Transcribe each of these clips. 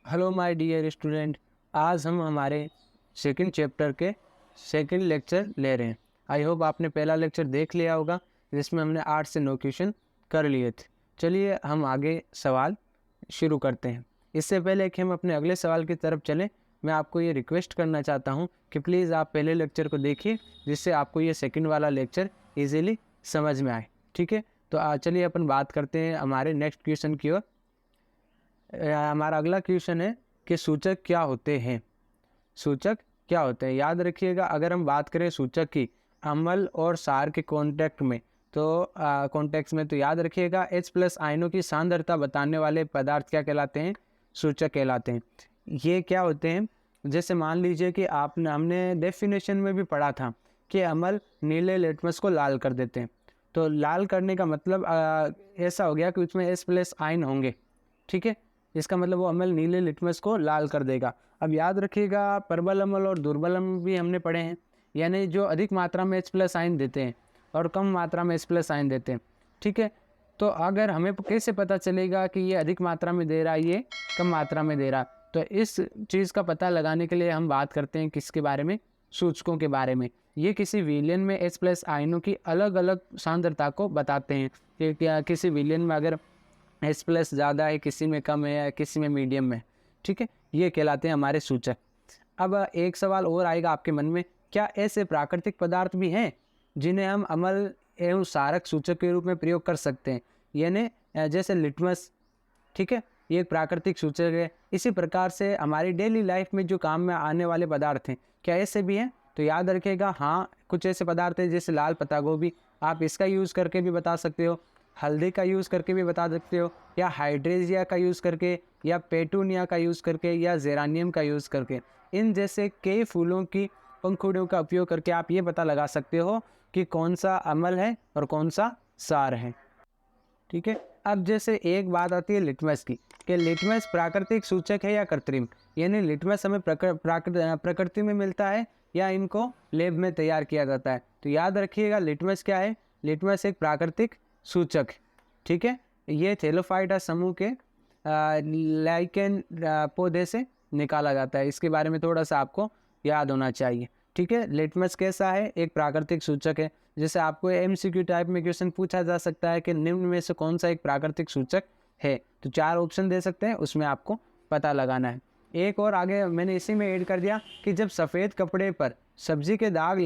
Hello my dear student. आज हम हमारे सेकंड चैप्टर के सेकंड लेक्चर ले रहे हैं। आई होप आपने पहला लेक्चर देख लिया होगा जिसमें हमने 8 से 9 क्वेश्चन कर लिए थे। चलिए हम आगे सवाल शुरू करते हैं। इससे पहले कि हम अपने अगले सवाल की तरफ चलें, मैं आपको ये रिक्वेस्ट करना चाहता हूँ कि प्लीज़ आप पहले लेक्चर को देखिए जिससे आपको ये सेकंड वाला लेक्चर ईजिली समझ में आए। ठीक है, तो चलिए अपन बात करते हैं हमारे नेक्स्ट क्वेश्चन की ओर। हमारा अगला क्वेश्चन है कि सूचक क्या होते हैं। सूचक क्या होते हैं, याद रखिएगा। अगर हम बात करें सूचक की अम्ल और सार के कॉन्टेक्स्ट में तो याद रखिएगा H+ आयनों की सांद्रता बताने वाले पदार्थ क्या कहलाते हैं, सूचक कहलाते हैं। ये क्या होते हैं, जैसे मान लीजिए कि हमने डेफिनेशन में भी पढ़ा था कि अम्ल नीले लिटमस को लाल कर देते हैं। तो लाल करने का मतलब ऐसा हो गया कि उसमें H+ आयन होंगे। ठीक है, इसका मतलब वो अम्ल नीले लिटमस को लाल कर देगा। अब याद रखिएगा प्रबल अम्ल और दुर्बल अम्ल भी हमने पढ़े हैं, यानी जो अधिक मात्रा में H+ आयन देते हैं और कम मात्रा में H+ आयन देते हैं। ठीक है, तो अगर हमें कैसे पता चलेगा कि ये अधिक मात्रा में दे रहा है, ये कम मात्रा में दे रहा है, तो इस चीज़ का पता लगाने के लिए हम बात करते हैं किसके बारे में, सूचकों के बारे में। ये किसी विलयन में H+ आयनों की अलग अलग सांद्रता को बताते हैं कि क्या किसी विलयन में अगर H+ ज़्यादा है, किसी में कम है या किसी में मीडियम में। ठीक है, ये कहलाते हैं हमारे सूचक। अब एक सवाल और आएगा आपके मन में, क्या ऐसे प्राकृतिक पदार्थ भी हैं जिन्हें हम अम्ल एवं सारक सूचक के रूप में प्रयोग कर सकते हैं, यानी जैसे लिटमस। ठीक है, ये एक प्राकृतिक सूचक है। इसी प्रकार से हमारी डेली लाइफ में जो काम में आने वाले पदार्थ हैं, क्या ऐसे भी हैं? तो याद रखिएगा, हाँ, कुछ ऐसे पदार्थ हैं जैसे लाल पत्ता गोभी, आप इसका यूज़ करके भी बता सकते हो, हल्दी का यूज़ करके भी बता सकते हो, या हाइड्रेजिया का यूज़ करके, या पेटूनिया का यूज़ करके, या जेरानियम का यूज़ करके। इन जैसे कई फूलों की पंखुड़ियों का उपयोग करके आप ये पता लगा सकते हो कि कौन सा अम्ल है और कौन सा सार है। ठीक है, अब जैसे एक बात आती है लिटमस की, कि लिटमस प्राकृतिक सूचक है या कृत्रिम, यानी लिटमस हमें प्रकृति में मिलता है या इनको लैब में तैयार किया जाता है। तो याद रखिएगा लिटमस क्या है, लिटमस एक प्राकृतिक सूचक है। ठीक है, ये थैलोफाइटा समूह के लाइकेन पौधे से निकाला जाता है। इसके बारे में थोड़ा सा आपको याद होना चाहिए। ठीक है, लिटमस कैसा है, एक प्राकृतिक सूचक है। जैसे आपको MCQ टाइप में क्वेश्चन पूछा जा सकता है कि निम्न में से कौन सा एक प्राकृतिक सूचक है, तो 4 ऑप्शन दे सकते हैं, उसमें आपको पता लगाना है। एक और आगे मैंने इसी में ऐड कर दिया कि जब सफ़ेद कपड़े पर सब्जी के दाग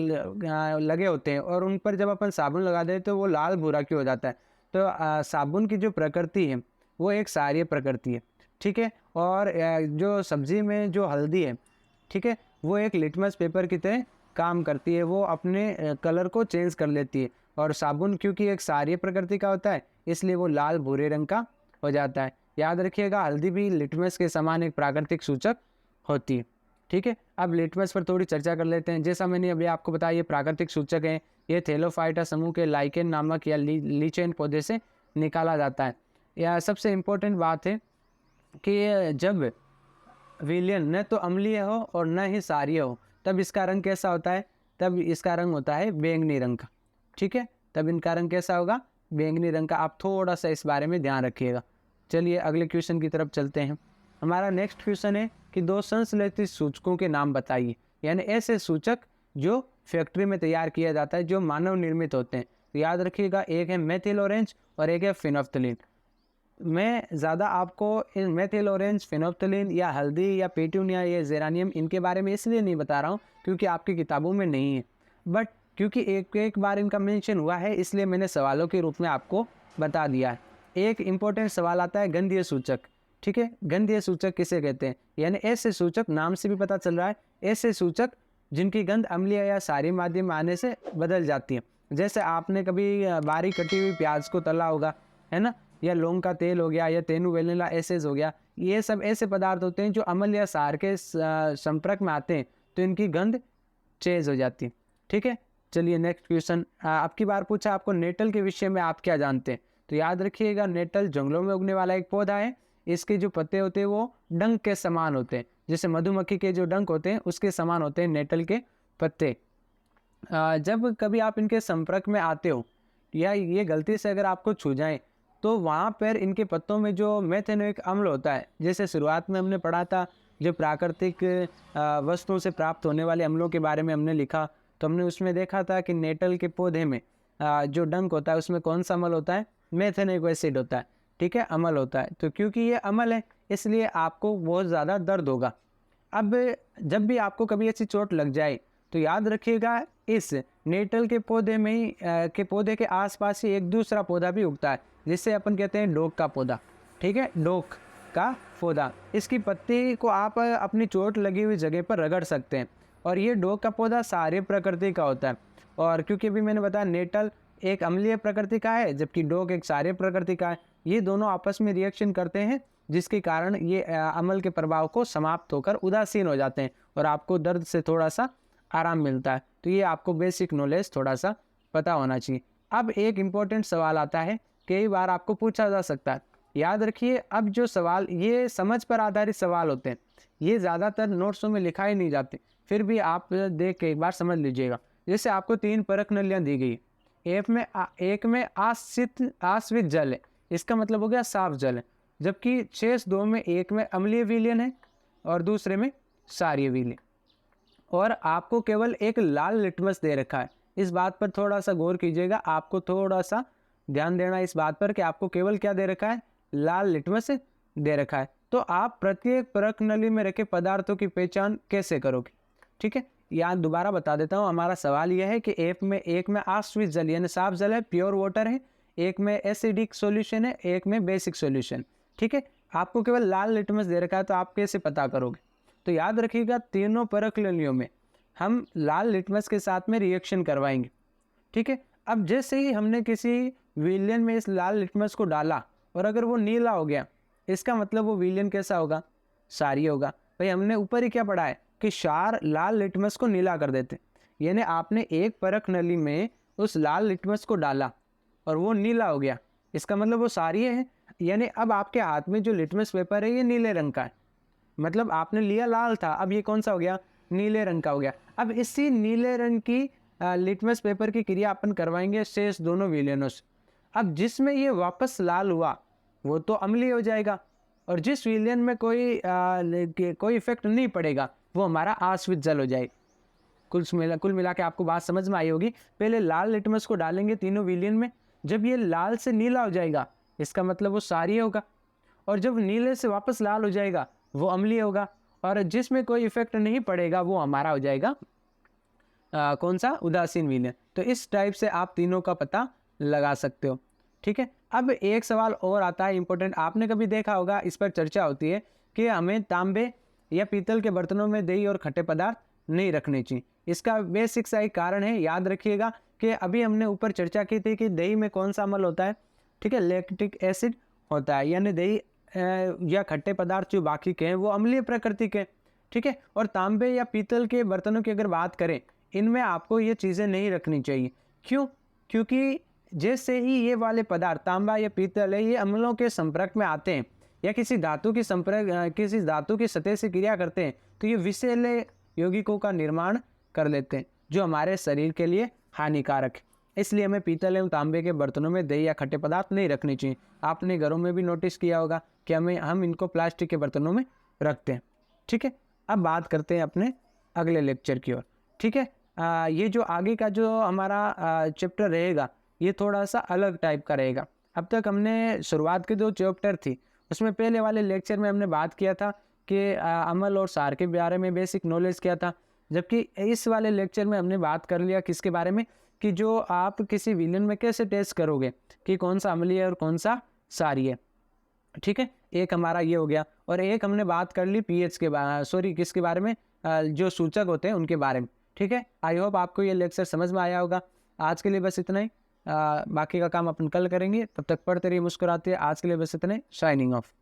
लगे होते हैं और उन पर जब अपन साबुन लगा दें तो वो लाल भूरा क्यों हो जाता है, तो साबुन की जो प्रकृति है वो एक क्षारीय प्रकृति है। ठीक है, और जो सब्जी में जो हल्दी है, ठीक है, वो एक लिटमस पेपर की तरह काम करती है, वो अपने कलर को चेंज कर लेती है। और साबुन क्योंकि एक क्षारीय प्रकृति का होता है इसलिए वो लाल भूरे रंग का हो जाता है। याद रखिएगा हल्दी भी लिटमस के समान एक प्राकृतिक सूचक होती है। ठीक है, अब लिटमस पर थोड़ी चर्चा कर लेते हैं। जैसा मैंने अभी आपको बताया ये प्राकृतिक सूचक है, ये थैलोफाइटा समूह के लाइकेन नामक या लीचेन पौधे से निकाला जाता है। यह सबसे इम्पोर्टेंट बात है कि जब विलयन न तो अम्लीय हो और न ही क्षारीय हो तब इसका रंग कैसा होता है, तब इसका रंग होता है बैंगनी रंग का। ठीक है, तब इनका रंग कैसा होगा, बैंगनी रंग का। आप थोड़ा सा इस बारे में ध्यान रखिएगा। चलिए अगले क्वेश्चन की तरफ चलते हैं। हमारा नेक्स्ट क्वेश्चन है कि 2 संश्लेषित सूचकों के नाम बताइए, यानी ऐसे सूचक जो फैक्ट्री में तैयार किया जाता है, जो मानव निर्मित होते हैं। तो याद रखिएगा, एक है मेथिल ऑरेंज और एक है फिनोफ्थलीन। मैं ज़्यादा आपको इन मेथिल ऑरेंज, फिनोप्थलीन या हल्दी या पेटूनिया या जेरानियम इनके बारे में इसलिए नहीं बता रहा हूँ क्योंकि आपकी किताबों में नहीं है, बट क्योंकि एक बार इनका मेंशन हुआ है इसलिए मैंने सवालों के रूप में आपको बता दिया है। एक इम्पोर्टेंट सवाल आता है गंधीय सूचक। ठीक है, गंधीय सूचक किसे कहते हैं, यानी ऐसे सूचक, नाम से भी पता चल रहा है, ऐसे सूचक जिनकी गंध अम्लीय या क्षारीय माध्यम में आने से बदल जाती है। जैसे आपने कभी बारीक कटी हुई प्याज को तला होगा, है ना, या लौंग का तेल हो गया, या तेनु वेनिला एसेज हो गया। ये सब ऐसे पदार्थ होते हैं जो अम्ल या क्षार के संपर्क में आते हैं तो इनकी गंध चेंज हो जाती है। ठीक है, चलिए नेक्स्ट क्वेश्चन। आपकी बार पूछा आपको नेटल के विषय में आप क्या जानते हैं। तो याद रखिएगा नेटल जंगलों में उगने वाला एक पौधा है। इसके जो पत्ते होते हैं वो डंक के समान होते हैं, जैसे मधुमक्खी के जो डंक होते हैं उसके समान होते हैं नेटल के पत्ते। जब कभी आप इनके संपर्क में आते हो या ये गलती से अगर आपको छू जाएं तो वहाँ पर इनके पत्तों में जो मेथेनोइक अम्ल होता है, जैसे शुरुआत में हमने पढ़ा था जो प्राकृतिक वस्तुओं से प्राप्त होने वाले अम्लों के बारे में हमने लिखा, तो हमने उसमें देखा था कि नेटल के पौधे में जो डंक होता है उसमें कौन सा अम्ल होता है, मेथेनोइक एसिड होता है, ठीक है, अम्ल होता है। तो क्योंकि ये अम्ल है इसलिए आपको बहुत ज़्यादा दर्द होगा। अब जब भी आपको कभी ऐसी चोट लग जाए तो याद रखिएगा इस नेटल के पौधे में ही के पौधे के आसपास ही एक दूसरा पौधा भी उगता है जिससे अपन कहते हैं डोक का पौधा, ठीक है, डोक का पौधा। इसकी पत्ती को आप अपनी चोट लगी हुई जगह पर रगड़ सकते हैं और ये डोक का पौधा सारे प्रकृति का होता है। और क्योंकि अभी मैंने बताया नेटल एक अम्लीय प्रकृति का है जबकि डोक एक क्षारीय प्रकृति का है, ये दोनों आपस में रिएक्शन करते हैं जिसके कारण ये अम्ल के प्रभाव को समाप्त होकर उदासीन हो जाते हैं और आपको दर्द से थोड़ा सा आराम मिलता है। तो ये आपको बेसिक नॉलेज थोड़ा सा पता होना चाहिए। अब एक इम्पोर्टेंट सवाल आता है, कई बार आपको पूछा जा सकता है, याद रखिए अब जो सवाल ये समझ पर आधारित सवाल होते हैं, ये ज़्यादातर नोट्सों में लिखाए नहीं जाते, फिर भी आप देख के एक बार समझ लीजिएगा। जैसे आपको 3 परख नलियाँ दी गई, एक में आश्रित जल है, इसका मतलब हो गया साफ जल है, जबकि शेष 2 में एक में अम्लीय विलयन है और दूसरे में क्षारीय विलयन। और आपको केवल एक लाल लिटमस दे रखा है, इस बात पर थोड़ा सा गौर कीजिएगा, आपको थोड़ा सा ध्यान देना इस बात पर कि आपको केवल क्या दे रखा है, लाल लिटमस दे रखा है। तो आप प्रत्येक परख नली में रखे पदार्थों की पहचान कैसे करोगे, ठीक है। यहाँ दोबारा बता देता हूँ, हमारा सवाल यह है कि एक में आश्रित जल यानी साफ जल है, प्योर वाटर है, एक में एसिडिक सॉल्यूशन है, एक में बेसिक सॉल्यूशन, ठीक है। आपको केवल लाल लिटमस दे रखा है तो आप कैसे पता करोगे। तो याद रखिएगा तीनों परख नलियों में हम लाल लिटमस के साथ में रिएक्शन करवाएंगे, ठीक है। अब जैसे ही हमने किसी विलयन में इस लाल लिटमस को डाला और अगर वो नीला हो गया, इसका मतलब वो विलयन कैसा होगा, क्षारीय होगा। भाई हमने ऊपर ही क्या पढ़ा है कि क्षार लाल लिटमस को नीला कर देते, यानी आपने एक परख नली में उस लाल लिटमस को डाला और वो नीला हो गया, इसका मतलब वो क्षारीय है। यानी अब आपके हाथ में जो लिटमस पेपर है ये नीले रंग का है, मतलब आपने लिया लाल था, अब ये कौन सा हो गया, नीले रंग का हो गया। अब इसी नीले रंग की लिटमस पेपर की क्रिया अपन करवाएंगे शेष दोनों विलयनों से। अब जिसमें ये वापस लाल हुआ वो तो अम्लीय हो जाएगा और जिस विलयन में कोई इफेक्ट नहीं पड़ेगा वो हमारा आश्रित जल हो जाएगा। कुल मिला के आपको बात समझ में आई होगी। पहले लाल लिटमस को डालेंगे तीनों विलयन में, जब ये लाल से नीला हो जाएगा इसका मतलब वो क्षारीय होगा, और जब नीले से वापस लाल हो जाएगा वो अम्लीय होगा, और जिसमें कोई इफेक्ट नहीं पड़ेगा वो हमारा हो जाएगा कौन सा, उदासीन विलयन। तो इस टाइप से आप तीनों का पता लगा सकते हो, ठीक है। अब एक सवाल और आता है इंपॉर्टेंट, आपने कभी देखा होगा, इस पर चर्चा होती है कि हमें तांबे या पीतल के बर्तनों में दही और खट्टे पदार्थ नहीं रखने चाहिए। इसका बेसिक सा एक कारण है, याद रखिएगा कि अभी हमने ऊपर चर्चा की थी कि दही में कौन सा अम्ल होता है, ठीक है, लैक्टिक एसिड होता है, यानी दही या खट्टे पदार्थ जो बाकी के हैं वो अम्लीय प्रकृति के, ठीक है। और तांबे या पीतल के बर्तनों की अगर बात करें, इनमें आपको ये चीज़ें नहीं रखनी चाहिए। क्यों? क्योंकि जैसे ही ये वाले पदार्थ तांबा या पीतल है ये अम्लों के संपर्क में आते हैं या किसी धातु की सतह से क्रिया करते हैं तो ये विषैले यौगिकों का निर्माण कर लेते हैं जो हमारे शरीर के लिए हानिकारक है। इसलिए हमें पीतल एवं तांबे के बर्तनों में दही या खट्टे पदार्थ नहीं रखने चाहिए। आपने घरों में भी नोटिस किया होगा कि हम इनको प्लास्टिक के बर्तनों में रखते हैं, ठीक है। अब बात करते हैं अपने अगले लेक्चर की ओर, ठीक है। ये जो आगे का जो हमारा चैप्टर रहेगा ये थोड़ा सा अलग टाइप का रहेगा। अब तक हमने शुरुआत के 2 चैप्टर थी, उसमें पहले वाले लेक्चर में हमने बात किया था कि अम्ल और क्षार के बारे में बेसिक नॉलेज किया था, जबकि इस वाले लेक्चर में हमने बात कर लिया किसके बारे में, कि जो आप किसी विलयन में कैसे टेस्ट करोगे कि कौन सा अम्लीय है और कौन सा क्षारीय है, ठीक है। एक हमारा ये हो गया, और एक हमने बात कर ली पीएच के किसके बारे में, जो सूचक होते हैं उनके बारे में, ठीक है। आई होप आपको ये लेक्चर समझ में आया होगा। आज के लिए बस इतना ही, बाकी का काम अपन कल करेंगे, तब तक पढ़ते रहिए, मुस्कुराते। आज के लिए बस इतना ही, साइनिंग ऑफ।